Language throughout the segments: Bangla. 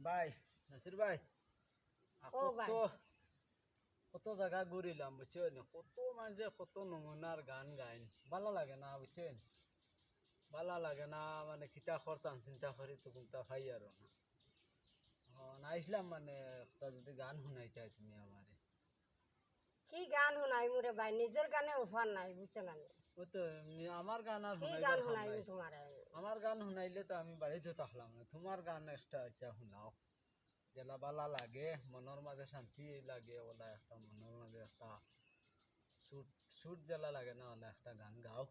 ভাই নাসির ভাই ও ভাই কত কত জায়গা ঘুরিলাম বুঝছেন, কত মানুষে কত নমুনার গান গাইন, ভালো লাগে না বুঝছেন, ভালো লাগে না মানে কিতা করতাম চিন্তা করি তো কোনটা ভাই আর না না আইসলাম মানে একটা যদি গান শুনাই চাই তুমি আমারে। কি গান শুনাই মোরে ভাই, নিজের গানে অফার নাই বুঝছো না নি? ও তো আমার গান আর কি গান শুনাইবার খাম শুনাই নাই। তোমার? আমার গান শুনাইলে তো আমি বাড়িতে থাকলাম না, তোমার গান একটা ইচ্ছা শুনাও, যেলা বালা লাগে মনের মাঝে শান্তি লাগে, ওলা একটা মনের মাঝে একটা সুট সুট জ্বালা লাগে না, ওলা একটা গান গাও।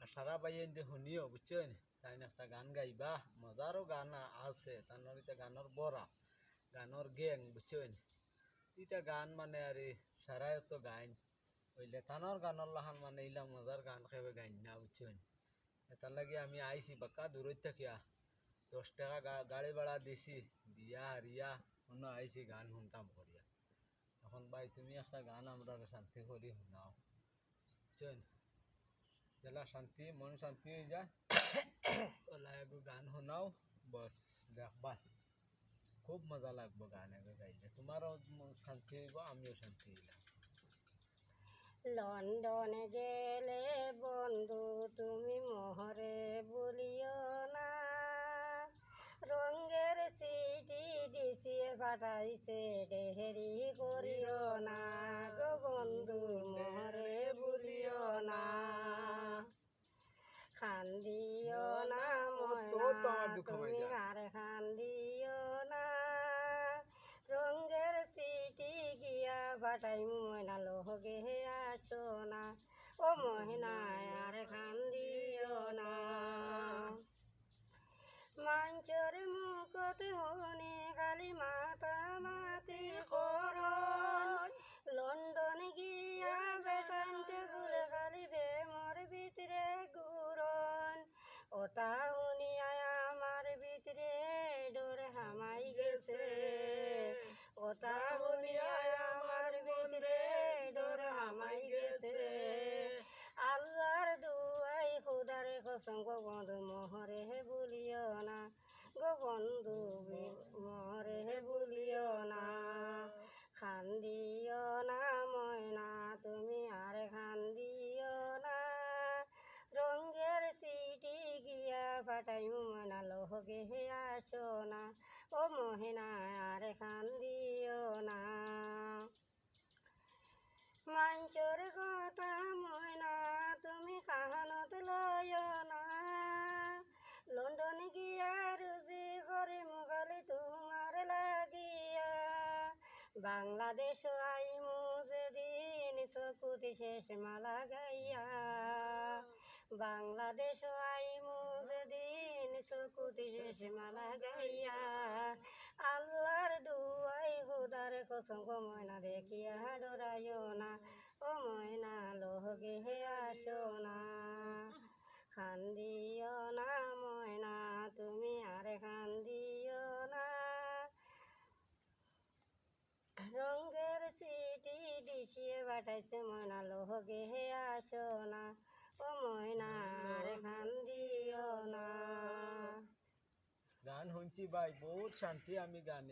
আর সারা বাইয়ে যে শুনিও বুঝছেন, তাই না একটা গান গাইবা, মজারও গান আছে তার এটা গানের বড়া গানের গ্যাং বুঝছেন, এটা গান মানে আর সারাই তো গাইন ওইলে তানোর গানের লাহান মানে এইলা মজার গান খেয়ে গাইন না বুঝছেন। তার লাগে আমি আইছি বাক্কা দূরত থাকিয়া 10 টাকা গাড়ি ভাড়া দিছি, দিয়া হারিয়া অন্য আইছি গান শুনতাম করিয়া। এখন ভাই তুমি একটা গান আমরা শান্তি করি শুনাও বুঝছেন, জেলা শান্তি মন শান্তি হয়ে যায়, ওলা এগো গান শোনাও বস দেখবা খুব মজা লাগবো গান এগো গাইলে, তোমারও মন শান্তি হইব আমিও শান্তি হইলাম। লন্ডনে গেলে বন্ধু তুমি মোহরে বলিও না, রঙের সিটি দিছিয়ে পাঠাইছে ডেহেরি করিও না গো বন্ধু মোহরে বলিও না। খান্দিও না ময়না তুমি আর খান্দিও না, রঙের সিটি গিয়া বাটাই ময়না লোহগে আসো না, ও মহিনা আর খান্দিও না। মাঞ্চর মুখত শুনি খালি মাতা মাতি করন, লন্ডন গিয়া বেটান্তে ঘুরে খালি বেমর ভিতরে ঘুরন, ওটা শুনিয়া আমার ভিতরে ডোর হামাই গেছে, ওটা শুনিয়া আমার ভিতরে ডোর হামাই গেছে। আল্লাহর দুয়াই খুদারে কসম গো বন্ধু মোহরে বলিও না, গো বন্ধু মোহরে বলিও না। খান্দিও না ময়না তুমি আর খান্দিও না, রঙের সিটি গিয়া ফাটাই ময়না লোহগে আসো না, ও মহিনা আর খান্দিও না। মাঞ্চর কথা ময়না তুমি কাহানত লয় না, লন্ডন গিয়া রুজি করে মুগালি তোমার লাগিয়া, বাংলাদেশ আইমু যেদিন চকুতি শেষ মালা গাইয়া, বাংলাদেশ আইমু যেদিন চকুতি শেষ মালা গাইয়া। আল্লাহর দুয়াই খুদার কসম গো ময়না দেখিয়া ডরাইও না, ও ময়না লোহগে হে আসো না। খান্দিও না ময়না তুমি আর খান্দিও না, রঙের সিটি দিছিয়ে বাটাইছে ময়না লোহগে হে আসো না, ও ময়না আর খান্দিও না। গান শুনছি ভাই বহুত শান্তি আমি গানে।